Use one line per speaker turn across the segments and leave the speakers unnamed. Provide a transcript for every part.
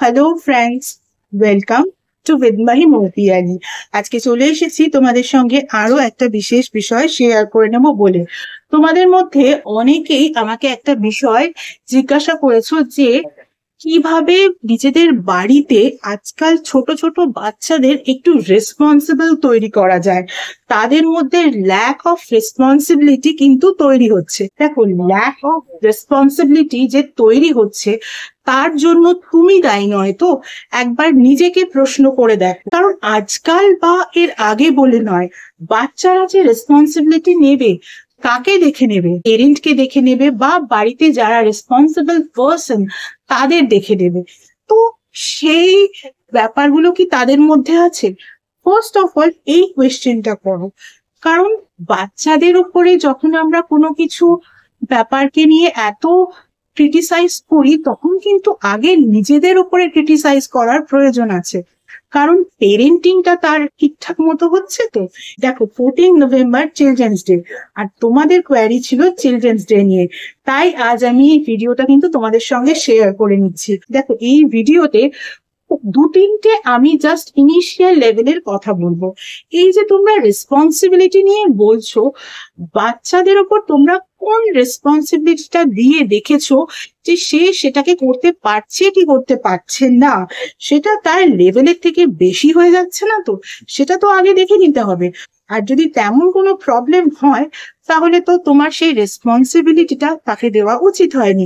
Hello friends, welcome to with Moupiyali. আজকে চলে এসেছি তোমাদের সঙ্গে আরো একটা বিশেষ বিষয় শেয়ার করে নেব বলে। তোমাদের মধ্যে অনেকেই আমাকে একটা বিষয় জিজ্ঞাসা করেছো যে কিভাবে নিজেদের বাড়িতে আজকাল ছোট ছোট বাচ্চাদের একটু রেসপন্সিবল তৈরি করা যায়। তাদের মধ্যে ল্যাক অফ রেসপন্সিবিলিটি কিন্তু তৈরি হচ্ছে। দেখো, ল্যাক অফ রেসপন্সিবিলিটি যে তৈরি হচ্ছে তার জন্য তুমি দায়ী নয় তো। একবার নিজেকে প্রশ্ন করে দেখো, কারণ আজকাল বা এর আগে বলে নয়, বাচ্চারা যে রেসপন্সিবিলিটি নেবে কাকে দেখে নেবে? পেরেন্টকে দেখে নেবে বা বাড়িতে যারা রেসপন্সিবল পার্সন তাদের দেখে নেবে। তো সেই ব্যাপারগুলো কি তাদের মধ্যে আছে? ফার্স্ট অফ অল এই কোয়েশ্চেনটা করো, কারণ বাচ্চাদের উপরে যখন আমরা কোনো কিছু ব্যাপারকে নিয়ে এত ক্রিটিসাইজ করি তখন কিন্তু আগে নিজেদের উপরে ক্রিটিসাইজ করার প্রয়োজন আছে, কারণ পেরেন্টিংটা তার ঠিকঠাক মতো হচ্ছে তো। দেখো, 14 নভেম্বর চিলড্রেন্স ডে, আর তোমাদের কোয়ারি ছিল চিলড্রেন্স ডে নিয়ে, তাই আজ আমি এই ভিডিওটা কিন্তু তোমাদের সঙ্গে শেয়ার করে নিচ্ছি। দেখো, এই ভিডিওতে দু তিনটে আমি জাস্ট ইনিশিয়াল লেভেলের কথা বলবো। এই যে তোমরা রেসপন্সিবিলিটি নিয়ে বলছো, বাচ্চাদের ওপর তোমরা কোন রেসপন্সিবিলিটিটা দিয়ে দেখেছো যে সে সেটাকে করতে পারছে কি করতে পারছে না? সেটা তার লেভেলের থেকে বেশি হয়ে যাচ্ছে না তো? সেটা তো আগে দেখে নিতে হবে। আর যদি তেমন কোনো প্রবলেম হয় তাহলে তো তোমার সেই রেসপন্সিবিলিটিটা তাকে দেওয়া উচিত হয়নি।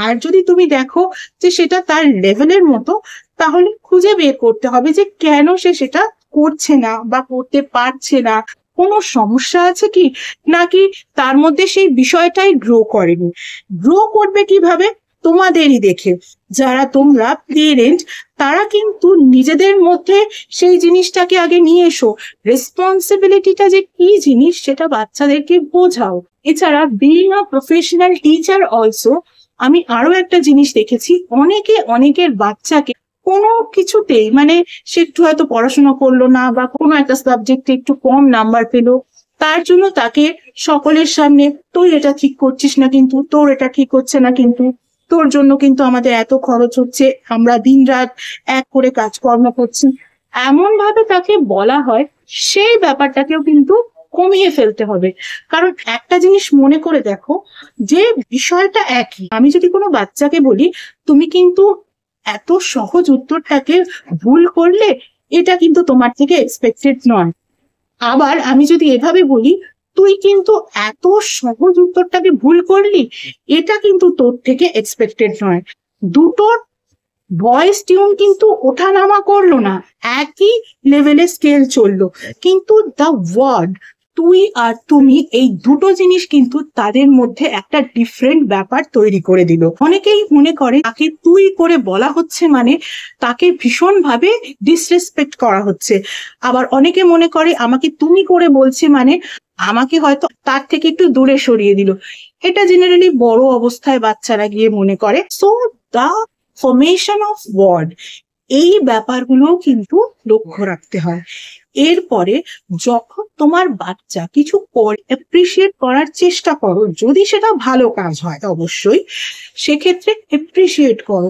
আর যদি তুমি দেখো যে সেটা তার লেভেলের মতো, তাহলে খুঁজে বের করতে হবে যে কেন সে সেটা করছে না বা করতে পারছে না। কোনো সমস্যা আছে কি, নাকি তার মধ্যে সেই বিষয়টাই গ্রো করেনি? গ্রো করবে কিভাবে? তোমাদেরই দেখে। যারা তোমরা পেরেন্ট তারা কিন্তু নিজেদের মধ্যে সেই জিনিসটাকে আগে নিয়ে এসো। রেসপন্সিবিলিটিটা যে কি জিনিস সেটা বাচ্চাদেরকে বোঝাও। এছাড়া বিইং আ প্রফেশনাল টিচার অলসো, আমি আরো একটা জিনিস দেখেছি, অনেকের বাচ্চাকে কোনো কিছুতেই, মানে সে একটু হয়তো পড়াশোনা করলো না বা কোনো একটা সাবজেক্টে একটু কম নাম্বার পেলো, তার জন্য তাকে সকলের সামনে, তুই এটা ঠিক করছিস না, কিন্তু তোর এটা ঠিক হচ্ছে না, কিন্তু তোর জন্য কিন্তু আমাদের এত খরচ হচ্ছে, আমরা দিনরাত এক করে কাজকর্ম করছি, এমন ভাবে তাকে বলা হয়। সেই ব্যাপারটাকেও কিন্তু কমিয়ে ফেলতে হবে। কারণ একটা জিনিস মনে করে দেখো, যে বিষয়টা একই। আমি যদি কোনো বাচ্চাকে বলি তুমি কিন্তু এত সহজ উত্তরটাকে ভুল করলে, এটা কিন্তু তোমার থেকে এক্সপেক্টেড নয়। আবার আমি যদি এভাবে বলি তুই কিন্তু এত সহজ উত্তরটাকে ভুল করলি, এটা কিন্তু তোর থেকে এক্সপেক্টেড নয়। দুটোর ভয়েস টিউন কিন্তু ওঠানামা করলো না, একই লেভেলে স্কেল চললো, কিন্তু দ্য ওয়ার্ড তুই আর তুমি, এই দুটো জিনিস কিন্তু তাদের মধ্যে একটা ডিফারেন্ট ব্যাপার তৈরি করে দিল। অনেকেই মনে করে তাকে তুই করে বলা হচ্ছে মানে তাকে ভীষণ ভাবে ডিসরেসপেক্ট করা হচ্ছে। আবার অনেকে মনে করে আমাকে তুমি করে বলছে মানে আমাকে হয়তো তার থেকে একটু দূরে সরিয়ে দিল। এটা জেনারেলি বড় অবস্থায় বাচ্চারা গিয়ে মনে করে। So the formation of word, এই ব্যাপারগুলো কিন্তু লক্ষ্য রাখতে হয়। এরপরে যখন তোমার বাচ্চা কিছু অ্যাপ্রিসিয়েট করার চেষ্টা করো, যদি সেটা ভালো কাজ হয় অবশ্যই সেক্ষেত্রে অ্যাপ্রিসিয়েট করো।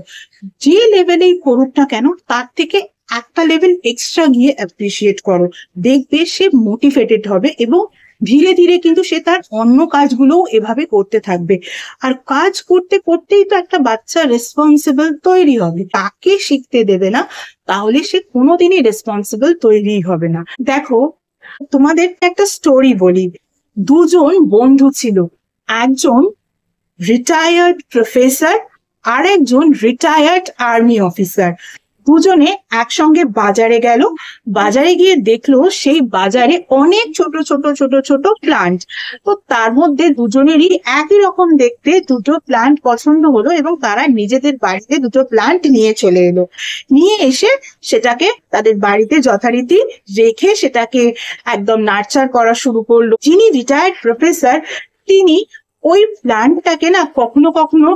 যে লেভেলেই করুক না কেন তার থেকে একটা লেভেল এক্সট্রা গিয়ে অ্যাপ্রিসিয়েট করো। দেখবে সে মোটিভেটেড হবে এবং ধীরে ধীরে কিন্তু সে তার অন্য কাজগুলোও এভাবে করতে থাকবে। আর কাজ করতে করতেই তো একটা বাচ্চা রেসপন্সিবল তৈরি হবে। তাকে শিখতে দেবে না, তাহলে সে কোনোদিনই রেসপন্সিবল তৈরি হবে না। দেখো, তোমাদের একটা স্টোরি বলি। দুজন বন্ধু ছিল, একজন রিটায়ার্ড প্রফেসর আর একজন রিটায়ার্ড আর্মি অফিসার। দুজনে একসঙ্গে বাজারে গেল। বাজারে গিয়ে দেখলো সেই বাজারে অনেক ছোট ছোট ছোট ছোট প্লান্ট। তো তার মধ্যে দুজনেরই একই রকম দেখতে দুটো প্লান্ট পছন্দ হলো এবং তারা নিজেদের বাড়িতে দুটো প্লান্ট নিয়ে চলে এলো। নিয়ে এসে সেটাকে তাদের বাড়িতে যথারীতি রেখে সেটাকে একদম নার্চার করা শুরু করলো। যিনি রিটায়ার্ড প্রফেসর তিনি ওই প্লান্টটাকে না কখনো কখনো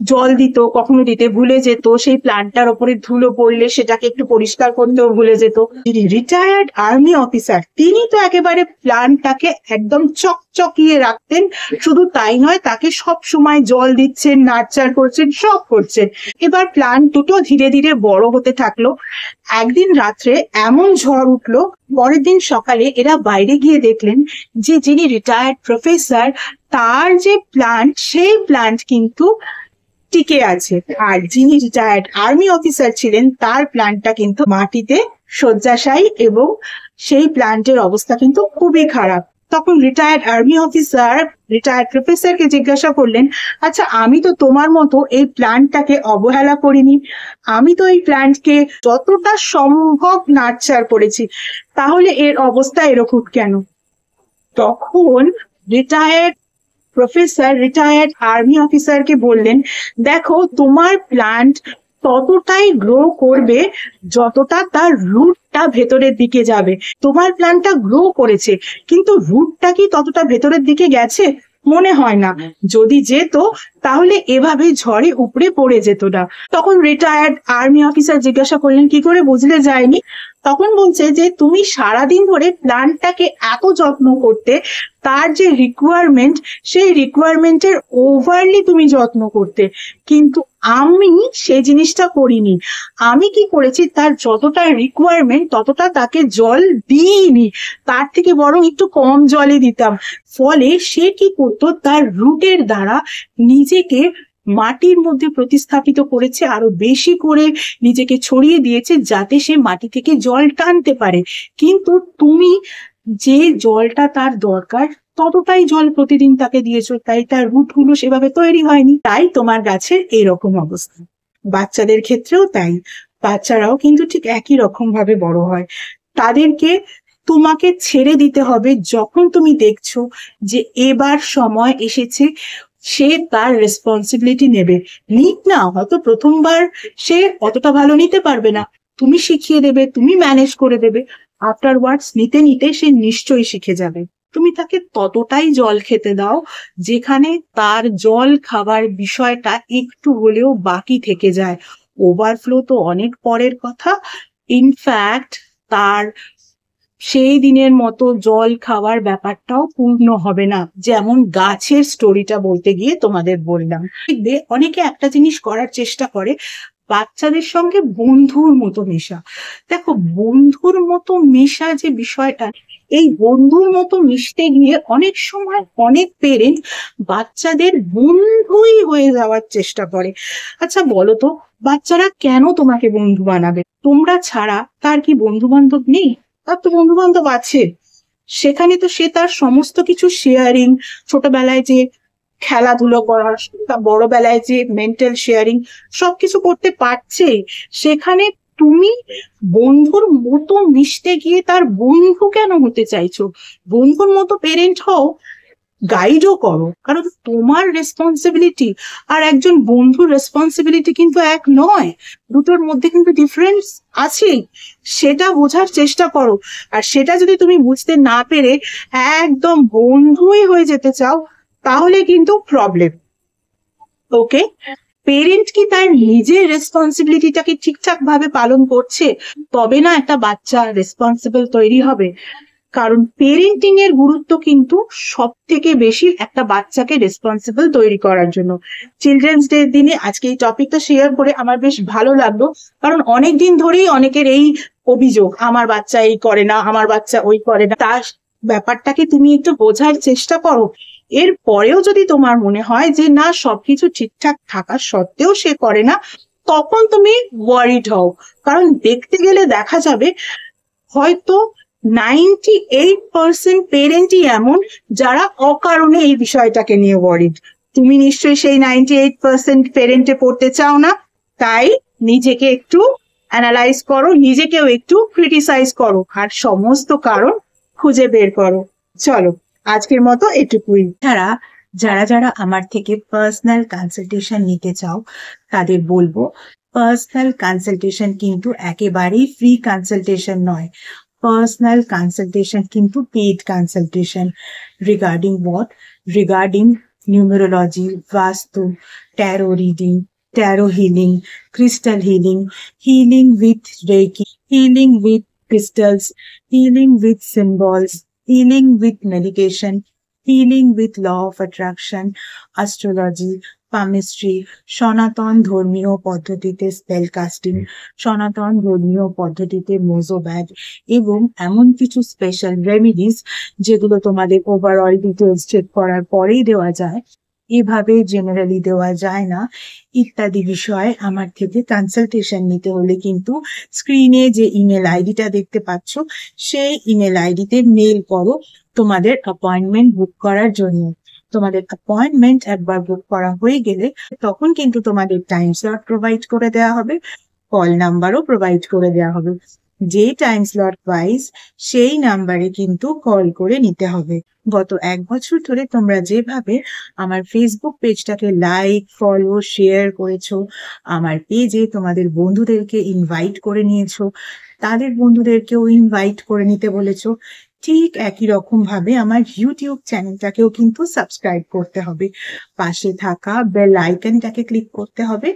জল দিত, কখনো দিতে ভুলে যেত, সেই প্ল্যান্টটার ওপরে ধুলো পড়লে সেটাকে একটু পরিষ্কার করতেও ভুলে যেত। যিনি রিটায়ার্ড আর্মি অফিসার তিনি তো একেবারে প্ল্যান্টটাকে একদম চকচকিয়ে রাখতেন। শুধু তাই নয়, তাকে সব সময় জল দিচ্ছেন, নার্চার করছেন, সব করছেন। এবার প্ল্যান্ট দুটো ধীরে ধীরে বড় হতে থাকলো। একদিন রাত্রে এমন ঝড় উঠলো, পরের দিন সকালে এরা বাইরে গিয়ে দেখলেন যে যিনি রিটায়ার্ড প্রফেসর তার যে প্ল্যান্ট, সেই প্ল্যান্ট কিন্তু টিকে আছে, আর যিনি রিটায়ার্ড আর্মি অফিসার ছিলেন তার প্ল্যান্টটা কিন্তু মাটিতে শয্যাশায়ী, এবং সেই প্ল্যান্টের অবস্থা কিন্তু খুবই খারাপ। তখন রিটায়ার্ড আর্মি অফিসার রিটায়ার্ড প্রফেসরকে জিজ্ঞাসা করলেন, আচ্ছা আমি তো তোমার মতো এই প্ল্যান্টটাকে অবহেলা করিনি, আমি তো এই প্ল্যান্টকে যতটা সম্ভব নার্চার করেছি, তাহলে এর অবস্থা এরকম কেন? তখন রিটায়ার্ড প্রফেসর রিটায়ার্ড আর্মি অফিসারকে বললেন, দেখো তোমার প্ল্যান্ট ততটাই গ্রো করবে যতটা তার রুটটা ভেতরের দিকে যাবে। তোমার প্ল্যান্টটা গ্রো করেছে, কিন্তু রুটটা কি ততটা ভেতরের দিকে গেছে? মনে হয় না। যদি যেত তাহলে এভাবে ঝড়ে উপড়ে পড়ে যেত না। তখন রিটায়ার্ড আর্মি অফিসার জিজ্ঞাসা করলেন, কি করে বুঝলে যায়নি? তখন বলছে যে তুমি সারাদিন ধরে প্ল্যান্টটাকে এত যত্ন করতে, তার যে রিকোয়ারমেন্ট সেই রিকোয়ারমেন্টের ওভারলি তুমি যত্ন করতে, কিন্তু আমি সেই জিনিসটা করিনি। আমি কি করেছি, তার যতটা রিকোয়ারমেন্ট ততটা তাকে জল দিইনি, তার থেকে বরং একটু কম জলই দিতাম। ফলে সে কি করতো, তার রুটের দ্বারা নিজেকে মাটির মধ্যে প্রতিস্থাপিত করেছে, আরো বেশি করে নিজেকে ছড়িয়ে দিয়েছে যাতে সে মাটি থেকে জল টানতে পারে। কিন্তু তুমি যে জলটা তার দরকার ততটাই জল প্রতিদিন তাকে দিয়েছো, তাই তার রুটগুলো সেভাবে তৈরি হয়নি, তাই তোমার গাছের এরকম অবস্থা। বাচ্চাদের ক্ষেত্রেও তাই, বাচ্চারাও কিন্তু ঠিক একই রকম ভাবে বড় হয়। তাদেরকে তোমাকে ছেড়ে দিতে হবে যখন তুমি দেখছো যে এবার সময় এসেছে সে তার রেসপন্সিবিলিটি নেবে। নিক না, হয়তো প্রথমবার সে অতটা ভালো নিতে পারবে না, তুমি শিখিয়ে দেবে, তুমি ম্যানেজ করে দেবে, আফটারওয়ার্ডস নিতে নিতে সে নিশ্চয়ই শিখে যাবে। তুমি তাকে ততটাই জল খেতে দাও যেখানে তার জল খাবার বিষয়টা একটু হলেও বাকি থেকে যায়। ওভারফ্লো তো অনেক পরের কথা। ইনফ্যাক্ট তার সেই দিনের মতো জল খাওয়ার ব্যাপারটাও পূর্ণ হবে না, যেমন গাছের স্টোরিটা বলতে গিয়ে তোমাদের বললাম। দেখবে অনেকে একটা জিনিস করার চেষ্টা করে, বাচ্চাদের সঙ্গে বন্ধুর মতো মেশা। দেখো, বন্ধুর মতো মেশা যে বিষয়টা, এই বন্ধুর মতো মিশতে গিয়ে অনেক সময় অনেক পেরেন্ট বাচ্চাদের বন্ধুই হয়ে যাওয়ার চেষ্টা করে। আচ্ছা বলো তো, বাচ্চারা কেন তোমাকে বন্ধু বানাবে? তোমরা ছাড়া তার কি বন্ধু বান্ধব নেই? তার তো বন্ধু বান্ধব আছে। সেখানে তো সে তার সমস্ত কিছু শেয়ারিং, ছোটবেলায় যে খেলাধুলো করার, বড়বেলায় যে মেন্টাল শেয়ারিং, সবকিছু করতে পারছে। সেখানে তুমি বন্ধুর মতো মিশতে গিয়ে তার বন্ধু কেন হতে চাইছো? বন্ধুর মতো পেরেন্ট হও, গাইডও করো, কারণ তোমার রেসপন্সিবিলিটি আর একজন বন্ধুর রেসপন্সিবিলিটি কিন্তু এক নয়, দুটোর মধ্যে কিন্তু ডিফারেন্স আছে। সেটা বোঝার চেষ্টা করো। আর সেটা যদি তুমি বুঝতে না পেরে একদম বন্ধুই হয়ে যেতে চাও, তাহলে কিন্তু প্রবলেম। ওকে, পেরেন্ট কি তার নিজের রেসপন্সিবিলিটিটাকে ঠিকঠাক ভাবে পালন করছে? তবে না একটা বাচ্চা রেসপন্সিবল তৈরি হবে। কারণ পেরেন্টিং এর গুরুত্ব কিন্তু সব থেকে বেশি একটা বাচ্চাকে রেসপন্সিবল তৈরি করার জন্য। চিলড্রেন্স ডে দিনে আজকে এই টপিকটা শেয়ার করে আমার বেশ ভালো লাগলো, কারণ অনেকদিন ধরেই অনেকের এই অভিযোগ, আমার বাচ্চা এই করে না, আমার বাচ্চা ওই করে না। তার ব্যাপারটাকে তুমি একটু বোঝার চেষ্টা করো। এর পরেও যদি তোমার মনে হয় যে না, সবকিছু ঠিকঠাক থাকা সত্ত্বেও সে করে না, তখন তুমি ওয়ারিড হও। কারণ দেখতে গেলে দেখা যাবে হয়তো 98% পেরেন্টই এমন যারা অকারণে এই বিষয়টাকে নিয়ে ওয়ারিড। তুমি নিশ্চয়ই সেই 98% পেরেন্টে পড়তে চাও না, তাই নিজেকে একটু অ্যানালাইজ করো, নিজেকেও একটু ক্রিটিসাইজ করো, আর সমস্ত কারণ খুঁজে বের করো। চলো, আজকের মতো এটুকুই। যারা যারা যারা আমার থেকে পার্সোনাল কনসালটেশন নিতে চাও তাদের বলবো, পার্সোনাল কনসালটেশন কিন্তু একেবারেই ফ্রি কনসালটেশন নয়। পার্সোনাল কনসালটেশন কিন্তু paid consultation. Regarding what? Regarding numerology, Vastu, tarot reading, tarot healing, crystal healing, healing with reiki, healing with crystals, healing with symbols, healing with medication, healing with law of attraction, astrology, palmistry, সনাতন ধর্মীয় পদ্ধতিতে spell casting, সনাতন ধর্মীয় পদ্ধতিতে মোজোব্যাগ এবং এমন কিছু special remedies যেগুলো তোমাদের ওভারঅল ডিটেলস চেক করার পরেই দেওয়া যায়, এভাবে জেনারেলি দেওয়া যায় না ইত্যাদি বিষয়ে আমার থেকে কনসালটেশন নিতে হলে কিন্তু স্ক্রিনে যে ইমেল আইডিটা দেখতে পাচ্ছ সেই ইমেল আইডিতে মেল করো তোমাদের অ্যাপয়েন্টমেন্ট বুক করার জন্য। তোমাদের অ্যাপয়েন্টমেন্ট একবার বুক করা হয়ে গেলে তখন কিন্তু তোমাদের টাইম স্লট প্রোভাইড করে দেওয়া হবে, কল নাম্বারও প্রোভাইড করে দেওয়া হবে। যে টাইম স্লট ওয়াইজ সেই নাম্বারে কিন্তু কল করে নিতে হবে। গত 1 বছর ধরে তোমরা যেভাবে আমার ফেসবুক পেজটাকে লাইক, ফলো, শেয়ার করেছো, আমার পেজে তোমাদের বন্ধুদেরকে ইনভাইট করে নিয়েছো, তাদের বন্ধুদেরকেও ইনভাইট করে নিতে বলেছো, ঠিক একই রকম ভাবে আমার ইউটিউব চ্যানেলটাকেও কিন্তু সাবস্ক্রাইব করতে হবে। পাশে থাকা বেল আইকনটাকে ক্লিক করতে হবে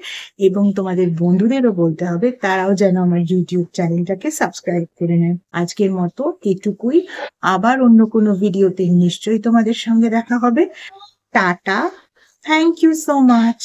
এবং তোমাদের বন্ধুদেরও বলতে হবে তারাও যেন আমার ইউটিউব চ্যানেলটাকে সাবস্ক্রাইব করে নেয়। আজকের মতো এটুকুই, আবার অন্য কোনো ভিডিওতে নিশ্চয়ই তোমাদের সঙ্গে দেখা হবে। Tata, thank you so much.